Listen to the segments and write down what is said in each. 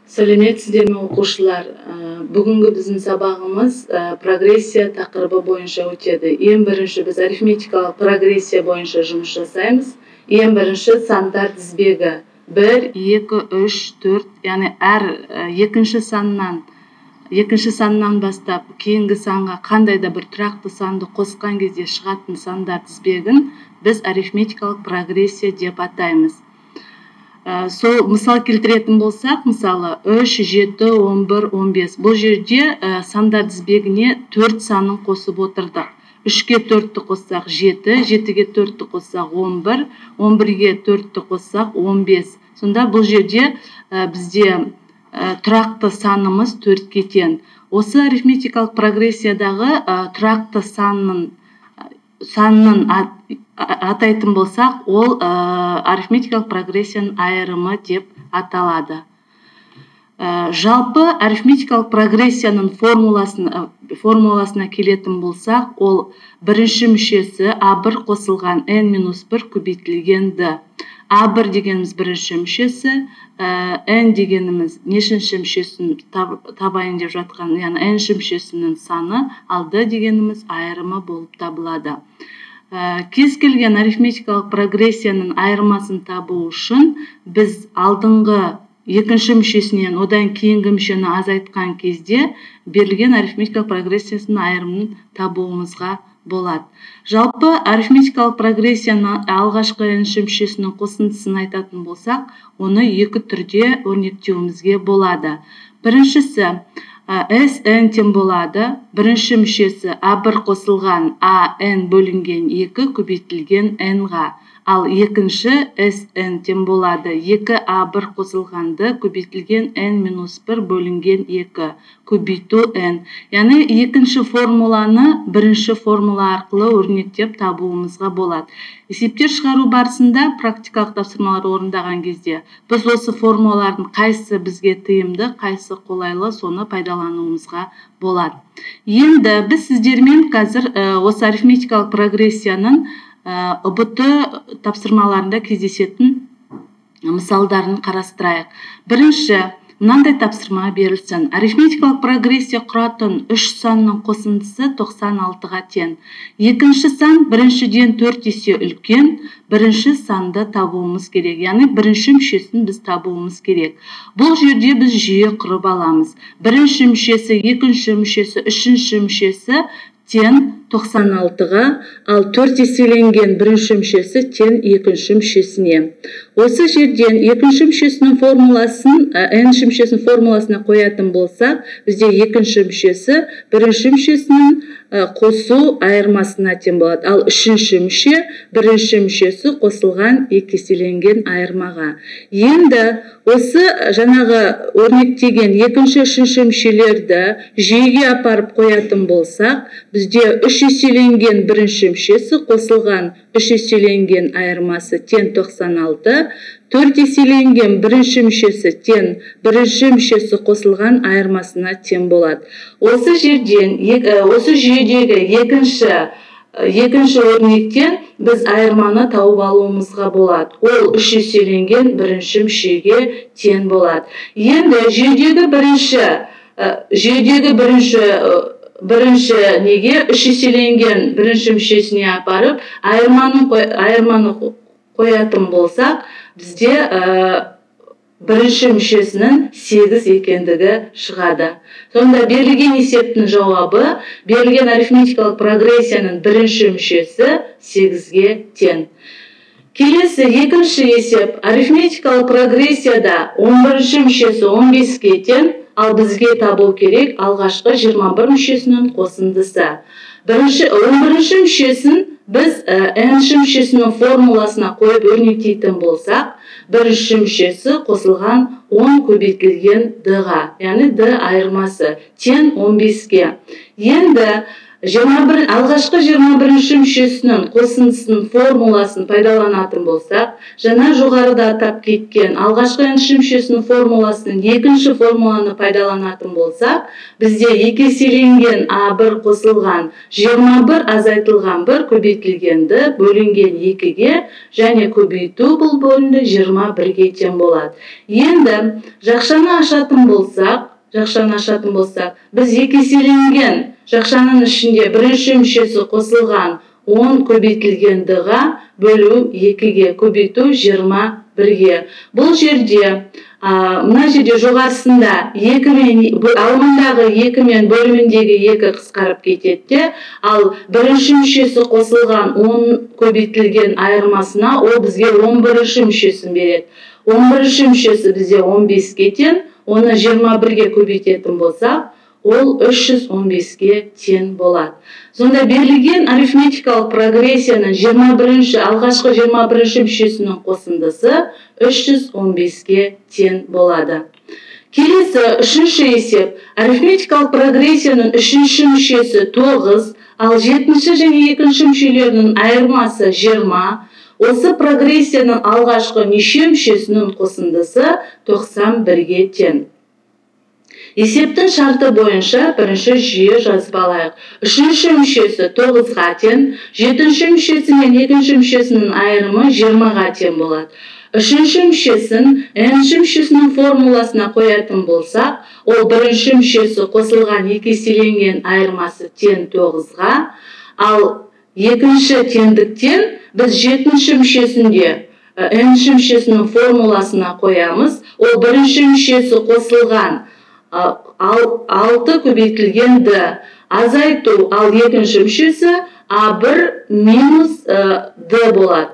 Сәлеметсіздер ме оқушылар? Бүгінгі біздің сабағымыз прогрессия тақырыбы бойынша өтеді. Ең бірінші біз арифметикалық прогрессия бойынша жұмыс жасаймыз. Ең бірінші сандар тізбегі 1, 2, 3, 4, яғни әр екінші саннан бастап кейінгі санға қандай да бір тұрақты санды қосқан кезде шығатын сандар тізбегін біз арифметикалық прогрессия деп атаймыз. Сол мысал келтіретін болсақ, мысалы 3, 7, 11, 15. Бұл жерде сандар тізбегіне 4 санын қосып отырдық. 3-ке 4-ті қоссақ 7, 7-ге 4-ті қоссақ 11, 11-ге 4-ті қоссақ 15. Сонда бұл жерде бізде тұрақты санымыз 4-ке тең. Осы арифметикалық прогрессиядағы тұрақты санның атайтын болсақ, ол арифметикалық прогрессияның айырымы деп аталады. Жалпы арифметикалық прогрессияның формуласына келетін болсақ, ол бірінші мүшесі А1 қосылған n-1 көбейтілген d. А1 дегеніміз бірінші мүшесі, n дегеніміз нешінші мүшесін табайын деп жатқан, яғни n-ші мүшесінің саны, ал d дегеніміз айырымы болып табылады. Кез келген арифметикалық прогрессияның айырмасын табу үшін біз алдыңғы екінші мүшесінен одан кейінгі мүшені азайтқан кезде берілген арифметикалық прогрессиясының айырымын табуымызға болады. Жалпы арифметикалық прогрессияның алғашқы n-ші мүшесінің қосындысын айтатын болсақ, оны екі түрде өрнектеуімізге болады. Біріншісі Sn тең болады. Бірінші мүшесі А1 қосылған An бөлінген 2 көбейтілген n-ға. Ал екінші Sn тең болады. 2A1 қосылған d көбейтілген n-1 бөлінген 2 көбейту n. Яғни екінші формуланы бірінші формула арқылы өрнектеп табуымызға болады. Есептер шығару барысында практикалық тапсырмалар орындаған кезде біз осы формулалардың қайсысы бізге тиімді, қайсысы қолайлы, соны пайдалануымызға болады. Енді біз сіздермен қазір осы арифметикалық прогрессияның ұбт тапсырмаларында кездесетін мысалдарын қарастырайық. Бірінші, мынандай тапсырма берілсін. Арифметикалық прогрессия құратын 3 санның қосындысы 96-ға тең. Екінші сан біріншіден 4 есе үлкен, бірінші санды табуымыз керек. Яғни бірінші мүшесін біз табуымыз керек. Бұл жерде біз жүйе құрып аламыз. Бірінші мүшесі, екінші мүшесі, үшінші мүшесі тең 96-ға, ал 4 еселенген бірінші мүшесі тең екінші мүшесіне. Осы жерден екінші мүшесінің формуласын, n-ші мүшесінің формуласына қоятын болсақ, бізде екінші мүшесі бірінші мүшесінің қосу айырмасына тең болады. Ал үшінші мүше бірінші мүшесі қосылған 2 еселенген айырмаға. Енді осы жаңағы өрнектеген екінші, үшінші мүшелерді жүйеге апарып қоятын болсақ, бізде 3 еселенген бірінші мүшесі қосылған 3 еселенген айырмасы тең 96, 4 еселенген бірінші мүшесі тең бірінші мүшесі қосылған айырмасына тең болады. Осы жерден, осы жүйедегі екінші өрнектен біз айырманы тауып алуымызға болады. Ол 3 еселенген бірінші мүшеге тең болады. Енді жүйедегі бірінші неге 3 еселенген бірінші мүшесіне апарып айырманы қоятын болсақ, бізде бірінші мүшесінің 8 екендігі шығады. Сонда берілген есептің жауабы, берілген арифметикалық прогрессияның бірінші мүшесі 8-ге тең. Келесі екінші есеп, арифметикалық прогрессияда 11-ші мүшесі 15-ге тең, ал бізге табу керек алғашқы 21 мүшесінің қосындысы. 11-ші мүшесін біз n-ші мүшесінің формуласына қойып өрнектейтін болсақ, бірінші мүшесі қосылған 10 көбейтілген d-ға, яғни d айырмасы тең 15-ге. Енді алғашқы 21 мүшесінің қосындысының формуласын пайдаланатын болсақ, жаңа жоғарыда атап кеткен алғашқы n мүшесінің формуласының екінші формуланы пайдаланатын болсақ, бізде екеселенген a1 қосылған 21 азайтылған 1 көбейтілгенді бөлінген 2-ге және көбейту бұл бөлінді 21-ге тең болады. Енді жақшаны ашатын болсақ, біз екеселенген жақшаның ішінде бірінші мүшесі қосылған 10 көбейтілген д-ға бөлу 2-ге көбейту 21-ге. Бұл жерде, мына жерде жоғарысында алымындағы 2 мен бөліміндегі 2 қысқарып кетеді, ал бірінші мүшесі қосылған 10 көбейтілген айырмасына ол бізге 11-ші мүшесін береді. 11-ші мүшесі бізде 15-ге тең, оны 21-ге көбейтетін болсақ, ол 315-ге тең болады. Сонда берілген арифметикалық прогрессияның алғашқы 21-ші мүшесінің қосындысы 315-ге тең болады. Келесі үшінші есеп. Арифметикалық прогрессияның үшінші мүшесі 9, ал жетінші және екінші мүшелерінің айырмасы 20. Осы прогрессияның алғашқы неше мүшесінің қосындысы 91-ге тең. Есептің шарты бойынша бірінші жүйе жазып алайық. Үшінші мүшесі 9-ға тең, жетінші мүшесі мен екінші мүшесінің айырымы 20-ға тең болады. Үшінші мүшесін n-ші мүшесінің формуласына қоятын болсақ, ол бірінші мүшесі қосылған екеселенген айырмасы тең 9-ға, ал екінші теңдіктен біз жетінші мүшесінде n-ші мүшесінің формуласына қоямыз. Ол бірінші мүшесі қосылған 6 көбейтілген д азайту, ал екінші мүшесі a1 минус д болады.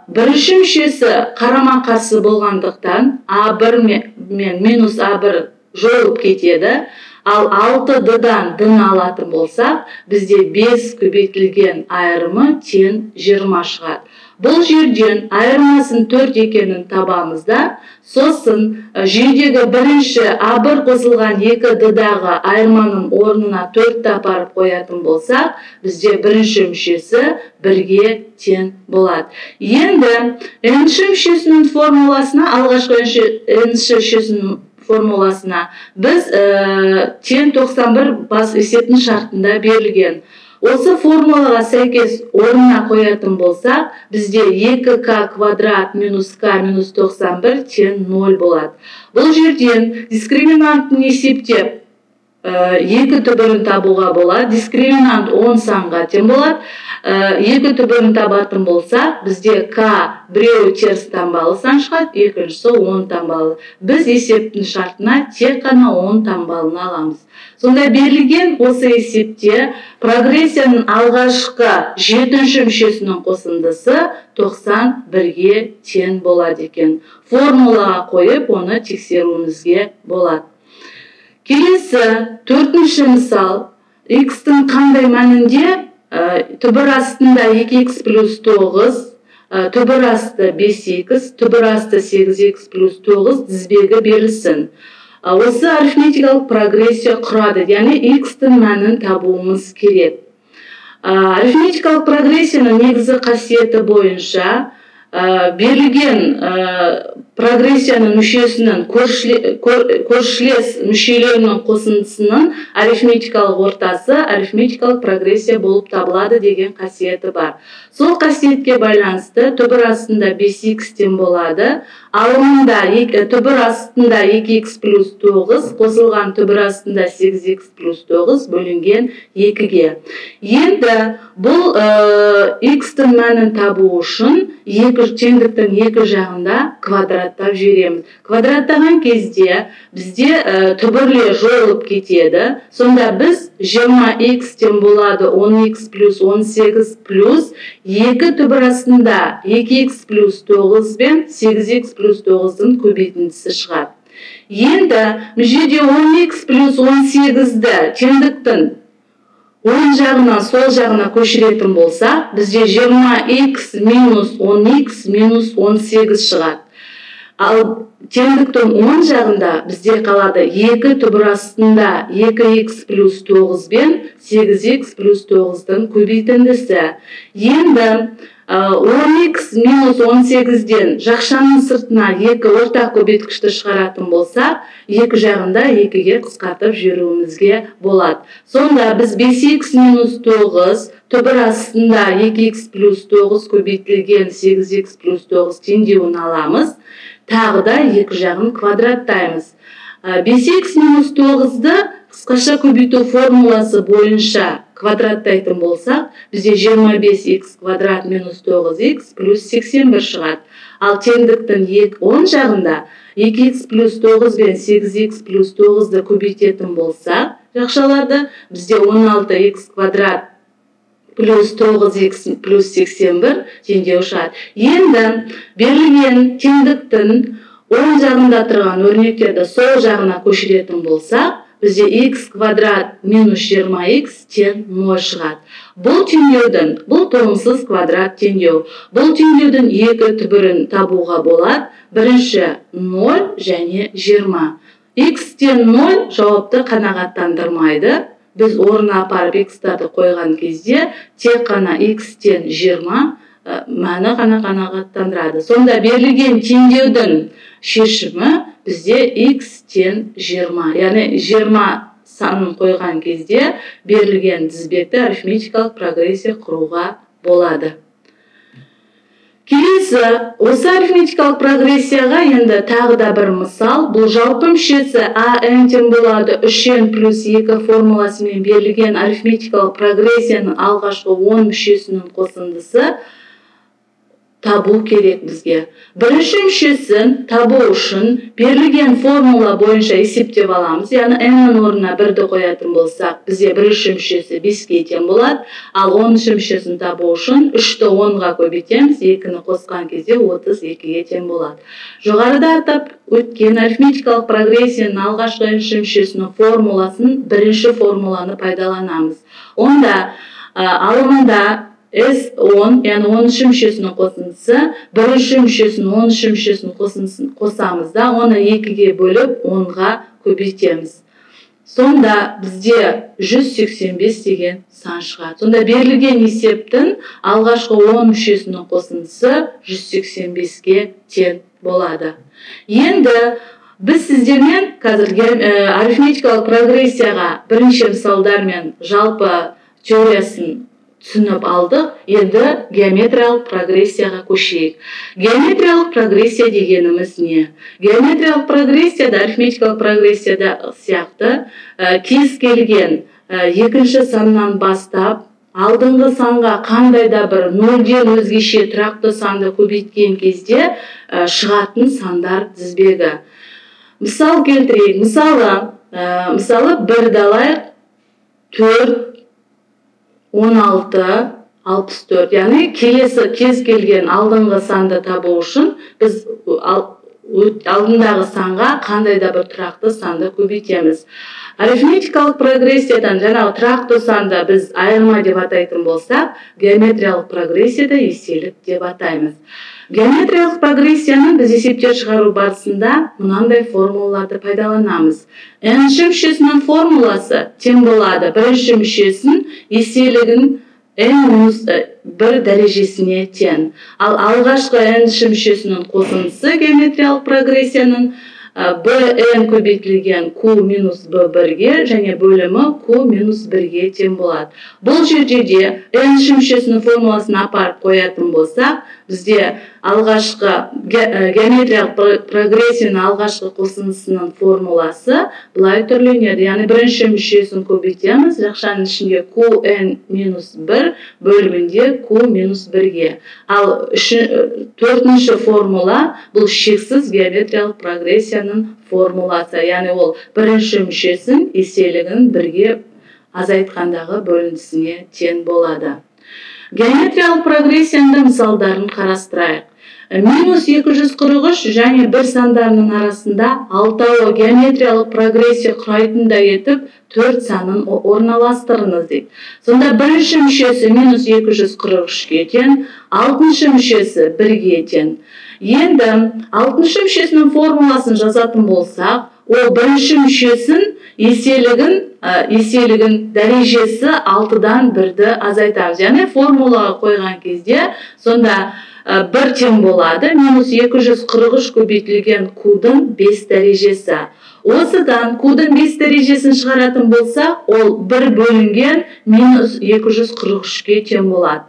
Бірінші мүшесі қарама-қарсы болғандықтан a1 мен минус a1 жойылып кетеді, ал 6 д-дан д-ны алатын болсақ, бізде 5 көбейтілген айырымы тең 20 шығады. Бұл жерден айырмасын 4 екенін табамыз да, сосын жүйедегі бірінші a1 қосылған 2 д-дағы айырманың орнына 4-ті апарып қоятын болсақ, бізде бірінші мүшесі 1-ге тең болады. Енді n-ші мүшесінің формуласына, алғашқы n-ші мүшесінің формуласына біз тең 91 бас есептің шартында берілген. Осы формулаға сәйкес орнына қоятын болсақ, бізде 2k квадрат минус k минус 91 тең 0 болады. Бұл жерден дискриминантын есептеп 2 түбірін табуға болады. Дискриминант 10 санға тең болады. 2 түбірін табатын болсақ, бізде k біреуі теріс таңбалы сан шығады, екіншісі 10 таңбалы. Біз есептің шартына тек қана 10 таңбалыны аламыз. Сонда берілген осы есепте прогрессияның алғашқы 7-ші мүшесінің қосындысы 91-ге тең болады екен. Формулаға қойып, оны тексеруімізге болады. Келесі 4-ші мысал. X-тің қандай мәнінде түбір астында 2x плюс 9, түбір асты 5x, түбір асты 8x плюс 9 тізбегі берілсін. Осы арифметикалық прогрессия құрады, яғни x-тің мәнін табуымыз керек. Арифметикалық прогрессияның негізгі қасиеті бойынша берілген прогрессияның мүшесінің көршілес мүшелерінің қосындысының арифметикалық ортасы арифметикалық прогрессия болып табылады деген қасиеті бар. Сол қасиетке байланысты түбір астында 5x тең болады, алымында түбір астында 2x плюс 9 қосылған түбір астында 8x плюс 9 бөлінген 2-ге. Енді бұл x-тің мәнін табу үшін теңдіктің екі жағында квадраттап жібереміз. Квадраттаған кезде бізде түбірлер жойылып кетеді. Сонда біз 20x тең болады 10x плюс 18 плюс 2 түбір астында 2x плюс 9 бен 8x плюс 9-дің көбейтіндісі шығады. Енді мүшеде 10x плюс 18-ді теңдіктің оң жағынан сол жағына көшіретін болса, бізде 20x минус 10x минус 18 шығады. Ал теңдіктің оң жағында бізде қалады 2 түбір астында 2x плюс 9 бен 8x плюс 9-дың көбейтіндісі. Енді 10x минус 18-ден жақшаның сыртына 2 ортақ көбейткішті шығаратын болсақ, екі жағында 2-ге қысқартып жіберуімізге болады. Сонда біз 5x минус 9 түбір астында 2x плюс 9 көбейтілген 8x плюс 9 теңдеуін аламыз. Тағы да екі жағын квадраттаймыз. 5x минус 9-ды қысқаша көбейту формуласы бойынша квадраттайтын болсақ, бізде 25x квадрат минус 9x плюс 81 шығады. Ал теңдіктің оң жағында 2x плюс 9 бен 8x плюс 9-ды көбейтетін болсақ, жақшаларды бізде 16x квадрат плюс 9x плюс 81 теңдеу шығады. Енді берілген теңдіктің оң жағында тұрған өрнектерді сол жағына көшіретін болсақ, бізде x квадрат минус 20x тең 0 шығады. Бұл теңдеудің, бұл тоғысыз квадрат теңдеу. Бұл теңдеудің екі түбірін табуға болады. Бірінші 0 және 20. X тен 0 жауапты қанағаттандырмайды. Біз орнына апарып x-тарды қойған кезде тек қана x тен 20 мәні ғана қанағаттандырады. Сонда берілген теңдеудің шешімі бізде x тен 20. Яғни 20 санын қойған кезде берілген тізбекті арифметикалық прогрессия құруға болады. Келесі, осы арифметикалық прогрессияға енді тағы да бір мысал. Бұл жалпы мүшесі AN тең болады 3n плюс 2 формуласымен берілген арифметикалық прогрессияның алғашқы 10 мүшесінің қосындысы табу керек бізге. Бірінші мүшесін табу үшін берілген формула бойынша есептеп аламыз. Яғни n-нің орнына 1-ді қоятын болсақ, бізде бірінші мүшесі 5-ге тең болады. Ал 10-шы мүшесін табу үшін 3-ті 10-ға көбейтеміз, 2-ні қосқан кезде 32-ге тең болады. Жоғарыда атап өткен арифметикалық прогрессияның алғашқы n-ші мүшесінің формуласын, бірінші формуланы пайдаланамыз. Онда алымында S10, яғни 10-шы мүшесінің қосындысы, бірінші мүшесінің 10-шы мүшесінің қосамыз да, оны 2-ге бөліп 10-ға көбейтеміз. Сонда бізде 185 деген сан шығады. Сонда берілген есептің алғашқы 10 мүшесінің қосындысы 185-ге тең болады. Енді біз сіздермен қазір арифметикалық прогрессияға бірінші мысалдармен жалпы теориясын түсініп алдық. Енді геометриялық прогрессияға көшейік. Геометриялық прогрессия дегеніміз не? Геометриялық прогрессияда, арифметикалық прогрессияда сияқты кез келген екінші саннан бастап, алдыңғы санға қандай да бір 0-ден өзгеше тұрақты санды көбейткен кезде шығатын сандар тізбегі. Мысал келтірейік. Мысалы 1-ді алайық, 4, 16, 64. Яғни келесі кез келген алдыңғы санды табу үшін біз алдындағы санға қандай да бір тұрақты санды көбейтеміз. Арифметикалық прогрессиядан жаңағы тұрақты санды біз айырма деп атайтын болсақ, геометриялық прогрессияда еселік деп атаймыз. Геометриялық прогрессияның біз есептер шығару барысында мынандай формулаларды пайдаланамыз. n-ші мүшесінің формуласы тең болады бірінші мүшесін еселігін n-1 дәрежесіне тең. Ал алғашқы n-ші мүшесінің қосындысы геометриялық прогрессияның bn көбейтілген q минус b1-ге және бөлімі q минус 1-ге тең болады. Бұл жерде де n-ші мүшесінің формуласын апарып қоятын болсақ, бізде алғашқы геометриялық прогрессияның алғашқы қосындысының формуласы былай түрленеді. Яғни бірінші мүшесін көбейтеміз, жақшаның ішінде qn минус 1 бөлімінде q минус 1-ге. Ал төртінші формула бұл шексіз геометриялық прогрессияның формуласы. Яғни ол бірінші мүшесін еселігін 1-ге азайтқандағы бөлінісіне тең болады. Геометриялық прогрессияның мысалдарын қарастырайық. Минус 243 және 1 сандарының арасында алтауы геометриялық прогрессия құрайтында етіп 4 санын орналастырыңыз дейді. Сонда бірінші мүшесі минус 243-ге тең, алтыншы мүшесі 1-ге тең. Енді алтыншы мүшесінің формуласын жазатын болсақ, ол бірінші мүшесін еселігін дәрежесі 6-дан 1-ді азайтамыз. Яғни формулаға қойған кезде сонда 1 тең болады, минус 243 көбейтілген q-дың 5 дәрежесі. Осыдан q-дың 5 дәрежесін шығаратын болса, ол 1 бөлінген минус 243-ге тең болады.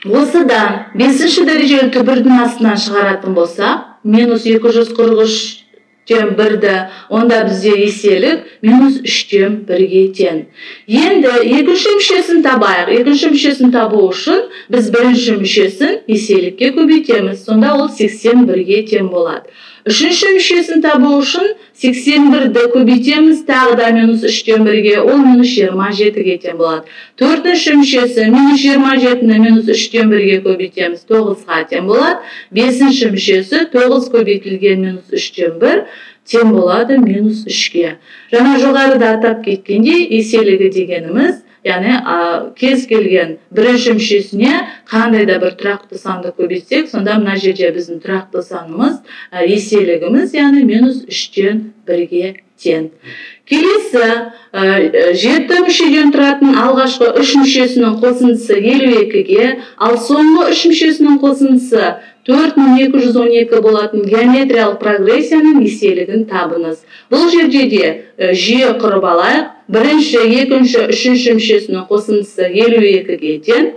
Осыдан 5-ші дәрежелі түбірдің астынан шығаратын болса, минус 243-тен 1-ді, онда бізде еселік минус 3-тен 1-ге тең. Енді екінші мүшесін табайық. Екінші мүшесін табу үшін біз бірінші мүшесін еселікке көбейтеміз. Сонда ол 81-ге тең болады. Үшінші мүшесін табу үшін 81-ді көбейтеміз, тағы да минус 3-тен 1-ге, ол минус 27-ге тең болады. Төртінші мүшесі минус 27-ні минус 3-тен 1-ге көбейтеміз, 9-ға тең болады. Бесінші мүшесі 9 көбейтілген минус 3-тен 1 тең болады минус 3-ге. Жаңа жоғарыда атап кеткендей, еселігі дегеніміз, яғни кез келген бірінші мүшесіне қандай да бір тұрақты санды көбейтсек, сонда мына жерде біздің тұрақты санымыз, еселігіміз, яғни минус 3-тен 1-ге тең. Келесі, 7 мүшеден тұратын алғашқы 3 мүшесінің қосындысы 52-ге, ал соңғы 3 мүшесінің қосындысы 4212 болатын геометриялық прогрессияның еселігін табыңыз. Бұл жерде де жүйе құрып алайық. Бірінші, екінші, үшінші мүшесінің қосындысы 52-ге тең,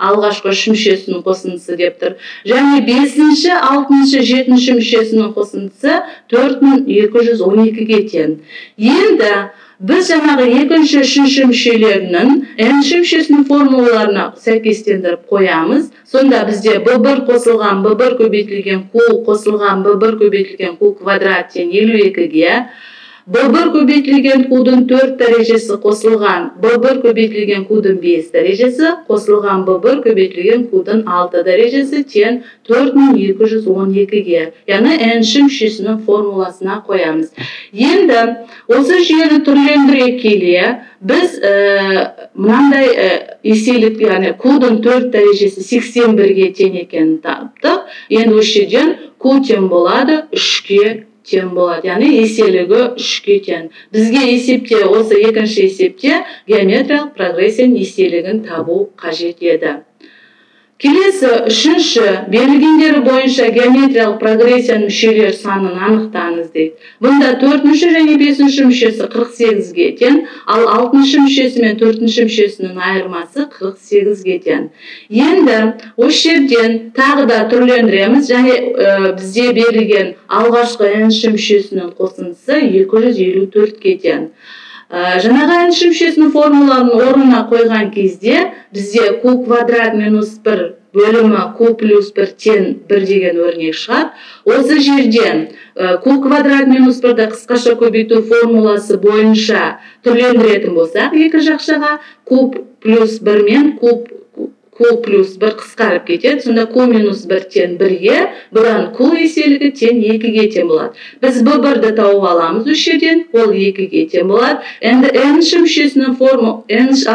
алғашқы 3 мүшесінің қосындысы деп тұр. Және 5-ші, 6-шы, 7-ші мүшесінің қосындысы 4212-ге тең. Енді біз жаңағы екінші, үшінші мүшелерінің n-ші мүшесінің формулаларына сәйкестендіріп қоямыз. Сонда бізде b1 қосылған b1 көбейтілген q қосылған b1 көбейтілген q квадрат тең 52-ге, b1 көбейтілген q-дың 4 дәрежесі қосылған b1 көбейтілген q-дың 5 дәрежесі қосылған b1 көбейтілген q-дың 6 дәрежесі тең 4212-ге. Яғни n-ші мүшесінің формуласына қоямыз. Енді осы жүйені түрлендіре келе, біз мынандай еселік, яғни q-дың 4 дәрежесі 81-ге тең екенін таптық. Енді осы жерден q тең болады 3-ге тең болады. Яғни еселігі 3-ге тең. Бізге есепте, осы екінші есепте геометриялық прогрессияның еселігін табу қажет еді. Келесі, үшінші, берілгендері бойынша геометриялық прогрессияның мүшелер санын анықтаңыз дейді. Бұнда 4-ші және 5-ші мүшесі 48-ге тең, ал 6-шы мүшесі мен 4-ші мүшесінің айырмасы 48-ге тең. Енді осы жерден тағы да түрлендіреміз, және бізде берілген алғашқы n-ші мүшесінің қосындысы 254-ге тең. Жаңағы n-ші мүшесінің формуланың орнына қойған кезде бізде q квадрат минус 1 бөлімі q плюс 1 тең 1 деген өрнек шығады. Осы жерден q квадрат минус 1-ді қысқаша көбейту формуласы бойынша түрлендіретін болсақ, екі жақшаға q плюс 1 мен q плюс 1 қысқарып кетеді. Сонда q минус 1 тең 1-ге, бұдан q еселігі тең 2-ге тең болады. Біз b1-ді тауып аламыз осы жерден, ол 2-ге тең болады. Енді n-ші мүшесінің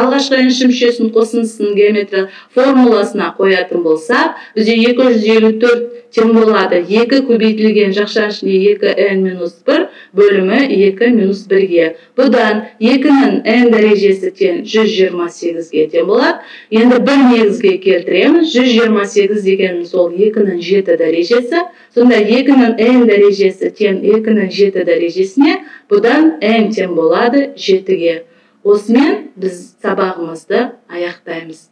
алғашқы n-ші мүшесінің қосындысының геометриялық формуласына қоятын болсақ, бізде 254 тең болады. 2 көбейтілген жақшаның ішінде 2n минус 1 бөлімі 2 минус 1-ге. Бұдан 2-нің n дәрежесі тең 128-ге тең болады. Енді бір негізге келтіреміз. 128 дегеніміз ол 2-нің 7 дәрежесі. Сонда 2-нің n дәрежесі тең 2-нің 7 дәрежесіне, бұдан n тең болады 7-ге. Осымен біз сабағымызды аяқтаймыз.